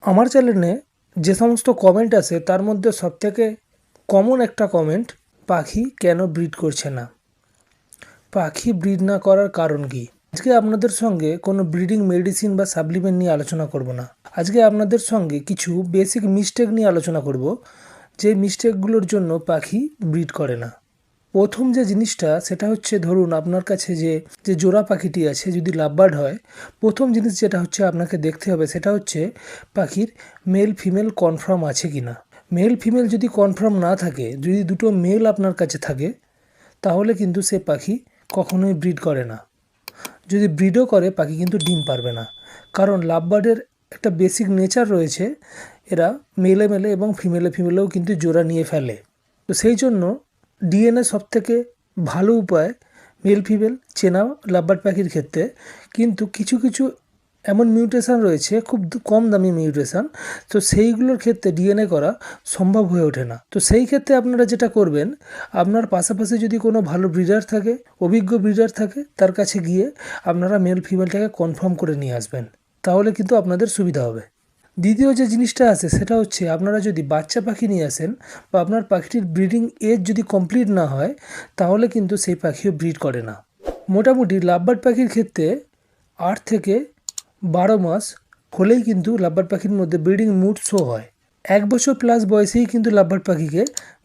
আমার চ্যানেলে যে সমস্ত কমেন্ট আসে তার মধ্যে সবথেকে কমন একটা কমেন্ট, পাখি কেন ব্রিড করছে না, পাখি ব্রিড না করার কারণ কি। আজকে আপনাদের সঙ্গে কোনো ব্রিডিং মেডিসিন বা সাপ্লিমেন্ট নিয়ে আলোচনা করব না। আজকে আপনাদের সঙ্গে কিছু বেসিক মিস্টেক নিয়ে আলোচনা করব, যে মিস্টেকগুলোর জন্য পাখি ব্রিড করে না। প্রথম যে জিনিসটা সেটা হচ্ছে, ধরুন আপনার কাছে যে যে জোড়া পাখিটি আছে যদি লাভবার্ড হয়, প্রথম জিনিস যেটা হচ্ছে আপনাকে দেখতে হবে সেটা হচ্ছে পাখির মেল ফিমেল কনফার্ম আছে কি না। মেল ফিমেল যদি কনফার্ম না থাকে, যদি দুটো মেল আপনার কাছে থাকে, তাহলে কিন্তু সে পাখি কখনোই ব্রিড করে না। যদি ব্রিডও করে পাখি কিন্তু ডিম পারবে না, কারণ লাভবার্ডের একটা বেসিক নেচার রয়েছে, এরা মেলে মেলে এবং ফিমেলে ফিমেলেও কিন্তু জোড়া নিয়ে ফেলে। তো সেই জন্য ডিএনএ সবথেকে ভালো উপায় মেল ফিমেল চেনা লাভবার্ড পাখির ক্ষেত্রে। কিন্তু কিছু কিছু এমন মিউটেশন রয়েছে, খুব কম দামি মিউটেশন, তো সেইগুলোর ক্ষেত্রে ডিএনএ করা সম্ভব হয়ে ওঠে না। তো সেই ক্ষেত্রে আপনারা যেটা করবেন, আপনার পাশাপাশি যদি কোনো ভালো ব্রিডার থাকে, অভিজ্ঞ ব্রিডার থাকে, তার কাছে গিয়ে আপনারা মেল ফিমেলটাকে কনফার্ম করে নিয়ে আসবেন, তাহলে কিন্তু আপনাদের সুবিধা হবে। দ্বিতীয় যে জিনিসটা আছে সেটা হচ্ছে, আপনারা যদি বাচ্চা পাখি নিয়ে আসেন বা আপনার পাখিটির ব্রিডিং এজ যদি কমপ্লিট না হয়, তাহলে কিন্তু সেই পাখিও ব্রিড করে না। মোটামুটি লাভবার্ড পাখির ক্ষেত্রে 8 থেকে 12 মাস হলেই কিন্তু লাভবার্ড পাখির মধ্যে ব্রিডিং মুড শো হয়। 1 বছর প্লাস বয়সেই কিন্তু লাভবার্ড পাখিকে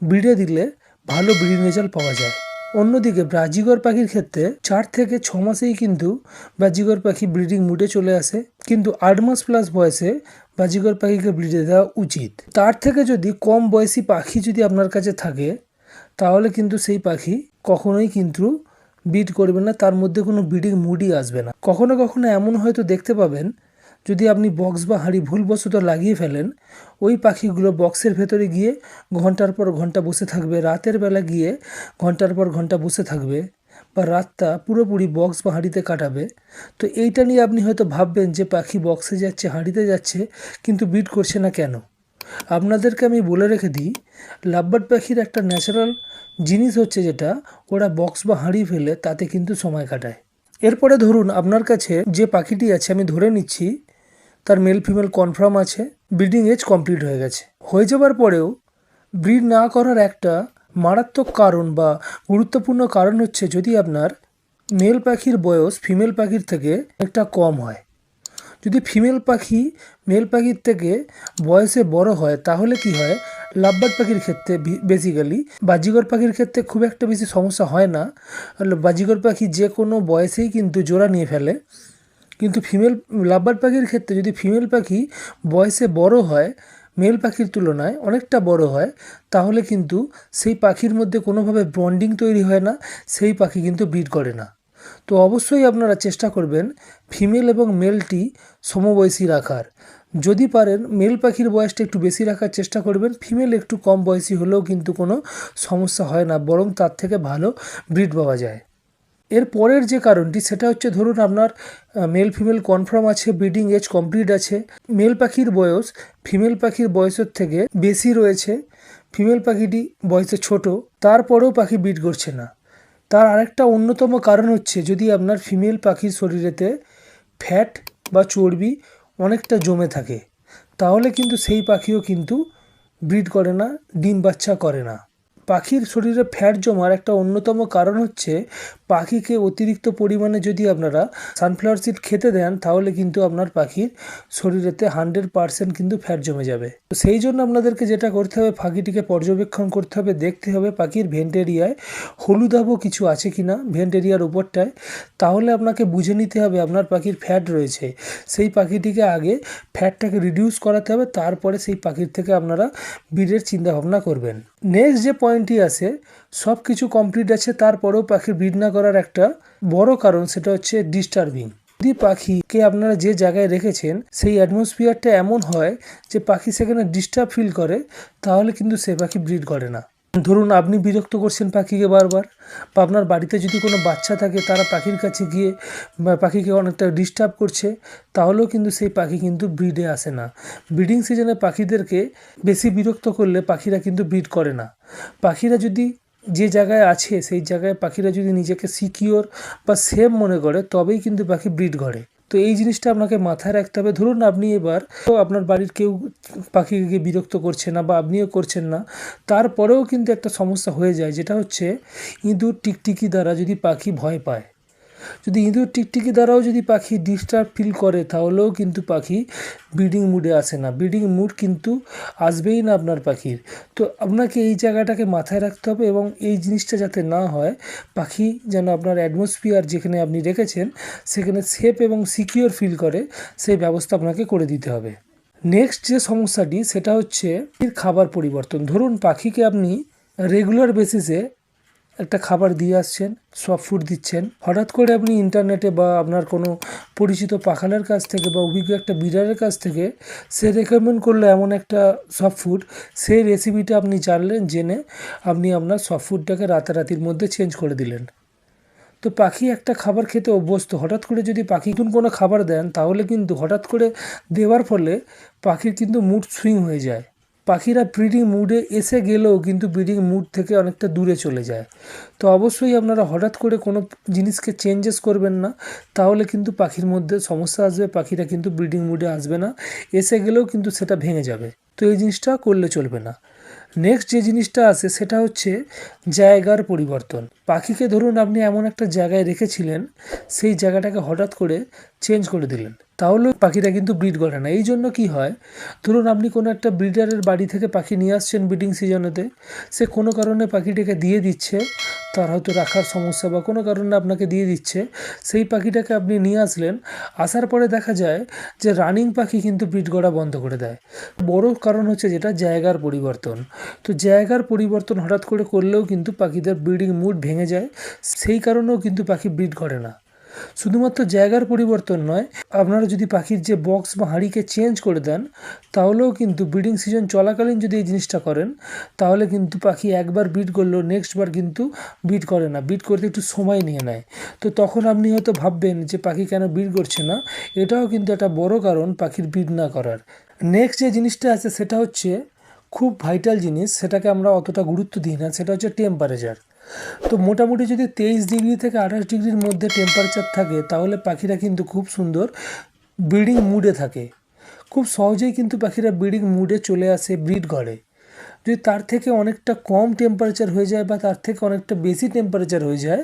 ব্রিডে দিলে ভালো ব্রিডিং রেজাল্ট পাওয়া যায়। অন্যদিকে বাজিগর পাখির ক্ষেত্রে 4 থেকে 6 মাসেই কিন্তু বাজিগর পাখি ব্রিডিং মুডে চলে আসে, কিন্তু 8 মাস প্লাস বয়সে বাজিগর পাখিকে ব্রিডে দেওয়া উচিত। তার থেকে যদি কম বয়সী পাখি যদি আপনার কাছে থাকে, তাহলে কিন্তু সেই পাখি কখনোই কিন্তু ব্রিড করবে না, তার মধ্যে কোনো ব্রিডিং মুডই আসবে না। কখনো কখনো এমন হয়তো দেখতে পাবেন, যদি আপনি বক্স বা হাঁড়ি ভুলবশত লাগিয়ে ফেলেন, ওই পাখিগুলো বক্সের ভেতরে গিয়ে ঘন্টার পর ঘন্টা বসে থাকবে, রাতের বেলা গিয়ে ঘন্টার পর ঘন্টা বসে থাকবে, বা রাতটা পুরোপুরি বক্স বা হাঁড়িতে কাটাবে। তো এইটা নিয়ে আপনি হয়তো ভাববেন যে পাখি বক্সে যাচ্ছে, হাঁড়িতে যাচ্ছে, কিন্তু ব্রিড করছে না কেন। আপনাদেরকে আমি বলে রেখে দিই, লাভবার্ড পাখির একটা ন্যাচারাল জিনিস হচ্ছে যেটা, ওরা বক্স বা হাঁড়ি ফেলে তাতে কিন্তু সময় কাটায়। এরপরে ধরুন আপনার কাছে যে পাখিটি আছে, আমি ধরে নিচ্ছি তার মেল ফিমেল কনফার্ম আছে, ব্রিডিং এজ কমপ্লিট হয়ে গেছে। হয়ে যাবার পরেও ব্রিড না করার একটা মারাত্মক কারণ বা গুরুত্বপূর্ণ কারণ হচ্ছে, যদি আপনার মেল পাখির বয়স ফিমেল পাখির থেকে একটা কম হয়। যদি ফিমেল পাখি মেল পাখির থেকে বয়সে বড় হয়, তাহলে কি হয়, লাভবার্ড পাখির ক্ষেত্রে বেসিক্যালি, বাজিগর পাখির ক্ষেত্রে খুব একটা বেশি সমস্যা হয় না। বাজিগর পাখি যে কোনো বয়সেই কিন্তু জোড়া নিয়ে ফেলে, কিন্তু লাভবার্ড পাখির ক্ষেত্রে যদি ফিমেল পাখি বয়সে বড় হয়, মেল পাখির তুলনায় অনেকটা বড় হয়, তাহলে কিন্তু সেই পাখির মধ্যে কোনোভাবে বন্ডিং তৈরি হয় না, সেই পাখি কিন্তু ব্রিড করে না। তো অবশ্যই আপনারা চেষ্টা করবেন ফিমেল এবং মেলটি সমবয়সী রাখার। যদি পারেন মেল পাখির বয়সটা একটু বেশি রাখার চেষ্টা করবেন, ফিমেল একটু কম বয়সী হলেও কিন্তু কোনো সমস্যা হয় না, বরং তার থেকে ভালো ব্রিড পাওয়া যায়। এর পরের যে কারণটি সেটা হচ্ছে, ধরুন আপনার মেল ফিমেল কনফার্ম আছে, ব্রিডিং এজ কমপ্লিট আছে, মেল পাখির বয়স ফিমেল পাখির বয়সের থেকে বেশি রয়েছে, ফিমেল পাখিটি বয়সে ছোট, তারপরেও পাখি ব্রিড করছে না। তার আরেকটা অন্যতম কারণ হচ্ছে, যদি আপনার ফিমেল পাখির শরীরেতে ফ্যাট বা চর্বি অনেকটা জমে থাকে, তাহলে কিন্তু সেই পাখিও কিন্তু ব্রিড করে না, ডিম বাচ্চা করে না। পাখির শরীরে ফ্যাট জমার একটা অন্যতম কারণ হচ্ছে, পাখিকে অতিরিক্ত পরিমাণে যদি আপনারা সানফ্লাওয়ার সিড খেতে দেন, তাহলে কিন্তু আপনার পাখির শরীরেতে 100% কিন্তু ফ্যাট জমে যাবে। তো সেই জন্য আপনাদেরকে যেটা করতে হবে, পাখিটিকে পর্যবেক্ষণ করতে হবে, দেখতে হবে পাখির ভেন্ট এরিয়ায় হলুদাভ কিছু আছে কি না ভেন্ট এরিয়ার উপরটায়। তাহলে আপনাকে বুঝে নিতে হবে আপনার পাখির ফ্যাট রয়েছে, সেই পাখিটিকে আগে ফ্যাটটাকে রিডিউস করাতে হবে, তারপরে সেই পাখির থেকে আপনারা ব্রিডের চিন্তাভাবনা করবেন। নেক্সট যে পয়েন্টটি আছে, সব কিছু কমপ্লিট আছে, তারপরেও পাখির ব্রিড না করার একটা বড় কারণ সেটা হচ্ছে ডিস্টার্বিং। যদি পাখিকে আপনারা যে জায়গায় রেখেছেন সেই অ্যাটমসফিয়ারটা এমন হয় যে পাখি সেখানে ডিস্টার্ব ফিল করে, তাহলে কিন্তু সে পাখি ব্রিড করে না। ধরুন আপনি বিরক্ত করছেন পাখিকে বারবার, বা আপনার বাড়িতে যদি কোনো বাচ্চা থাকে তারা পাখির কাছে গিয়ে পাখিকে অনেকটা ডিস্টার্ব করছে, তাহলেও কিন্তু সেই পাখি কিন্তু ব্রিডে আসে না। ব্রিডিং সিজনে পাখিদেরকে বেশি বিরক্ত করলে পাখিরা কিন্তু ব্রিড করে না। পাখিরা যদি যে জায়গায় আছে সেই জায়গায় পাখিরা যদি নিজেকে সিকিওর বা সেফ মনে করে, তবেই কিন্তু পাখি ব্রিড করে। তো তো এই জিনিসটা আপনাকে মাথায় রাখতে হবে। ধরুন আপনি এবার তো আপনার বাড়ির কেউ পাখিকে বিরক্ত করছে না বা আপনিও করছেন না, তারপরেও কিন্তু একটা সমস্যা হয়ে যায়, যেটা হচ্ছে ইঁদুর টিকটিকি দ্বারা যদি পাখি ভয় পায়। যদি ইঁদুর টিকটিকি দ্বারাও যদি পাখি ডিস্টার্ব ফিল করে, তাহলেও কিন্তু পাখি ব্রিডিং মুডে আসে না, ব্রিডিং মুড কিন্তু আসবেই না আপনার পাখির। তো আপনাকে এই জায়গাটাকে মাথায় রাখতে হবে এবং এই জিনিসটা যাতে না হয়, পাখি যেন আপনার অ্যাটমসফিয়ার যেখানে আপনি রেখেছেন সেখানে সেফ এবং সিকিওর ফিল করে, সেই ব্যবস্থা আপনাকে করে দিতে হবে। নেক্সট যে সমস্যাটি সেটা হচ্ছে খাবার পরিবর্তন। ধরুন পাখিকে আপনি রেগুলার বেসিসে একটা খাবার দিয়ে আসছেন, সফট ফুড দিচ্ছেন, হঠাৎ করে আপনি ইন্টারনেটে বা আপনার কোনো পরিচিত পাখালের কাছ থেকে বা অভিজ্ঞ একটা ব্রিডারের কাছ থেকে সে রেকমেন্ড করলো এমন একটা সফট ফুড, সেই রেসিপিটা আপনি জানলেন, জেনে আপনি আপনার সফট ফুডটাকে রাতারাতির মধ্যে চেঞ্জ করে দিলেন। তো পাখি একটা খাবার খেতে অভ্যস্ত, হঠাৎ করে যদি পাখি নতুন কোনো খাবার দেন, তাহলে কিন্তু হঠাৎ করে দেওয়ার ফলে পাখির কিন্তু মুড সুইং হয়ে যায়। পাখিরা ব্রিডিং মুডে এসে গেলেও কিন্তু ব্রিডিং মুড থেকে অনেকটা দূরে চলে যায়। তো অবশ্যই আপনারা হঠাৎ করে কোনো জিনিসকে চেঞ্জেস করবেন না, তাহলে কিন্তু পাখির মধ্যে সমস্যা আসবে, পাখিরা কিন্তু ব্রিডিং মুডে আসবে না, এসে গেলেও কিন্তু সেটা ভেঙে যাবে। তো এই জিনিসটা করলে চলবে না। নেক্সট যে জিনিসটা আছে সেটা হচ্ছে জায়গার পরিবর্তন। পাখিকে ধরুন আপনি এমন একটা জায়গায় রেখেছিলেন, সেই জায়গাটাকে হঠাৎ করে চেঞ্জ করে দিলেন, তাহলেও পাখিটা কিন্তু ব্রিড করে না। এই জন্য কী হয়, ধরুন আপনি কোনো একটা ব্রিডারের বাড়ি থেকে পাখি নিয়ে আসছেন ব্রিডিং সিজনেতে, সে কোনো কারণে পাখিটাকে দিয়ে দিচ্ছে, তার হয়তো রাখার সমস্যা বা কোনো কারণে আপনাকে দিয়ে দিচ্ছে, সেই পাখিটাকে আপনি নিয়ে আসলেন, আসার পরে দেখা যায় যে রানিং পাখি কিন্তু ব্রিড করা বন্ধ করে দেয়। বড় কারণ হচ্ছে যেটা জায়গার পরিবর্তন। তো জায়গার পরিবর্তন হঠাৎ করে করলেও কিন্তু পাখিদের ব্রিডিং মুড ভেঙে যায়, সেই কারণেও কিন্তু পাখি ব্রিড করে না। শুধুমাত্র জায়গার পরিবর্তন নয়, আপনারা যদি পাখির যে বক্স বা হাঁড়িকে চেঞ্জ করে দেন, তাহলেও কিন্তু ব্রিডিং সিজন চলাকালীন যদি এই জিনিসটা করেন, তাহলে কিন্তু পাখি একবার ব্রিড করলেও নেক্সট বার কিন্তু ব্রিড করে না, ব্রিড করতে একটু সময় নিয়ে নেয়। তো তখন আপনি হয়তো ভাববেন যে পাখি কেন ব্রিড করছে না, এটাও কিন্তু একটা বড় কারণ পাখির ব্রিড না করার। নেক্সট যে জিনিসটা আছে সেটা হচ্ছে খুব ভাইটাল জিনিস, সেটাকে আমরা অতটা গুরুত্ব দিই না, সেটা হচ্ছে টেম্পারেচার। তো মোটামুটি যদি 23 ডিগ্রি থেকে 28 ডিগ্রির মধ্যে টেম্পারেচার থাকে, তাহলে পাখিরা কিন্তু খুব সুন্দর ব্রিডিং মুডে থাকে, খুব সহজেই কিন্তু পাখিরা ব্রিডিং মুডে চলে আসে, ব্রিড করে। যদি তার থেকে অনেকটা কম টেম্পারেচার হয়ে যায় বা তার থেকে অনেকটা বেশি টেম্পারেচার হয়ে যায়,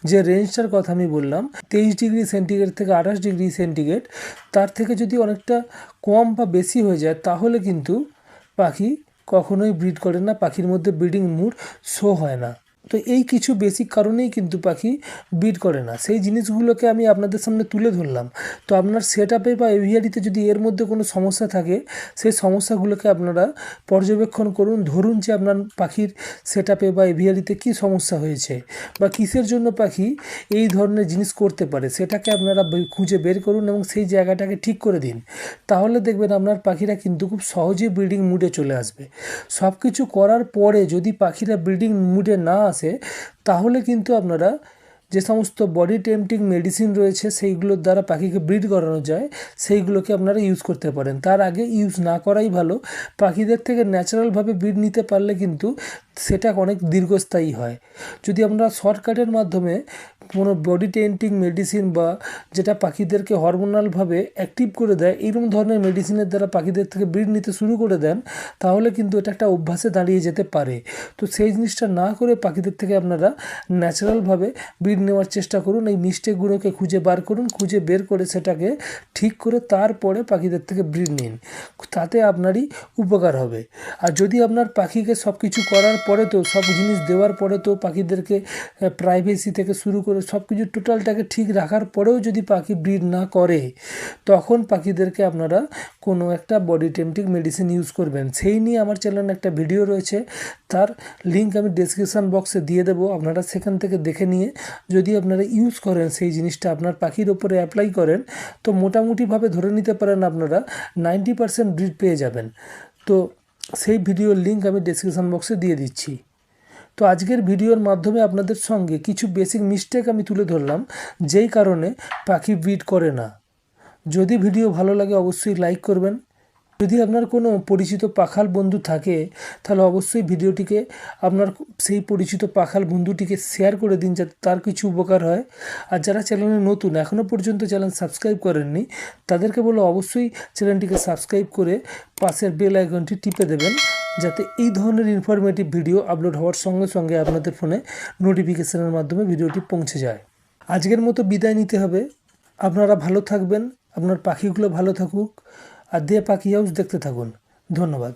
যে রেঞ্জটার কথা আমি বললাম 23 ডিগ্রি সেন্টিগ্রেড থেকে 28 ডিগ্রি সেন্টিগ্রেড, তার থেকে যদি অনেকটা কম বা বেশি হয়ে যায়, তাহলে কিন্তু পাখি কখনোই ব্রিড করে না, পাখির মধ্যে ব্রিডিং মুড শো হয় না। তো এই কিছু বেসিক কারণেই কিন্তু পাখি ব্রিড করে না, সেই জিনিসগুলোকে আমি আপনাদের সামনে তুলে ধরলাম। তো আপনার সেট আপে বা এভিয়ারিতে যদি এর মধ্যে কোনো সমস্যা থাকে, সেই সমস্যাগুলোকে আপনারা পর্যবেক্ষণ করুন। ধরুন যে আপনার পাখির সেট আপে বা এভিয়ারিতে কী সমস্যা হয়েছে বা কিসের জন্য পাখি এই ধরনের জিনিস করতে পারে, সেটাকে আপনারা খুঁজে বের করুন এবং সেই জায়গাটাকে ঠিক করে দিন। তাহলে দেখবেন আপনার পাখিরা কিন্তু খুব সহজেই ব্রিডিং মুডে চলে আসবে। সব কিছু করার পরে যদি পাখিরা ব্রিডিং মুডে না আসে, তাহলে কিন্তু আপনারা যে সমস্ত বডি টেম্পটিং মেডিসিন রয়েছে সেইগুলোর দ্বারা পাখিকে ব্রিড করানো যায়, সেইগুলোকে আপনারা ইউজ করতে পারেন। তার আগে ইউজ না করাই ভালো। পাখিদের থেকে ন্যাচারালভাবে ব্রিড নিতে পারলে কিন্তু সেটা অনেক দীর্ঘস্থায়ী হয়। যদি আমরা শর্টকাটের মাধ্যমে কোনো বডি টেন্টিং মেডিসিন বা যেটা পাখিদেরকে হরমোনালভাবে অ্যাক্টিভ করে দেয়, এইরকম ধরনের মেডিসিনের দ্বারা পাখিদের থেকে ব্রিড নিতে শুরু করে দেন, তাহলে কিন্তু এটা একটা অভ্যাসে দাঁড়িয়ে যেতে পারে। তো সেই জিনিসটা না করে পাখিদের থেকে আপনারা ন্যাচারালভাবে ব্রিড নেওয়ার চেষ্টা করুন। এই মিস্টেকগুলোকে খুঁজে বার করুন, খুঁজে বের করে সেটাকে ঠিক করে তারপরে পাখিদের থেকে ব্রিড নিন, তাতে আপনারই উপকার হবে। আর যদি আপনার পাখিকে সব কিছু করার পরে তো, সব জিনিস দেওয়ার পরে তো, পাখিদেরকে প্রাইভেসি থেকে শুরু করে সব কিছু টোটালটাকে ঠিক রাখার পরেও যদি পাখি ব্রিড না করে, তখন পাখিদেরকে আপনারা কোনো একটা বডি টেম্পটিং মেডিসিন ইউজ করবেন। সেই নিয়ে আমার চ্যানেলে একটা ভিডিও রয়েছে, তার লিঙ্ক আমি ডেসক্রিপশান বক্সে দিয়ে দেবো, আপনারা সেখান থেকে দেখে নিয়ে যদি আপনারা ইউজ করেন, সেই জিনিসটা আপনার পাখির ওপরে অ্যাপ্লাই করেন, তো মোটামুটিভাবে ধরে নিতে পারেন আপনারা 90% ব্রিড পেয়ে যাবেন। তো সেই ভিডিওর লিঙ্ক আমি ডেসক্রিপশান বক্সে দিয়ে দিচ্ছি। তো আজকের ভিডিওর মাধ্যমে আপনাদের সঙ্গে কিছু বেসিক মিস্টেক আমি তুলে ধরলাম, যেই কারণে পাখি ব্রিড করে না। যদি ভিডিও ভালো লাগে অবশ্যই লাইক করবেন যদি আপনার কোনো পরিচিত পাখাল বন্ধু থাকে তাহলে অবশ্যই ভিডিওটিকে আপনার সেই পরিচিত পাখাল বন্ধুটিকে শেয়ার করে দিন, যাতে তার কিছু উপকার হয়। আর যারা চ্যানেলে নতুন, এখনও পর্যন্ত চ্যানেল সাবস্ক্রাইব করেননি, তাদেরকে বলো অবশ্যই চ্যানেলটিকে সাবস্ক্রাইব করে পাশের বেল আইকনটি টিপে দেবেন, যাতে এই ধরনের ইনফরমেটিভ ভিডিও আপলোড হওয়ার সঙ্গে সঙ্গে আপনাদের ফোনে নোটিফিকেশনের মাধ্যমে ভিডিওটি পৌঁছে যায়। আজকের মতো বিদায় নিতে হবে। আপনারা ভালো থাকবেন, আপনার পাখিগুলো ভালো থাকুক, আর দে পাখি হাউস দেখতে থাকুন। ধন্যবাদ।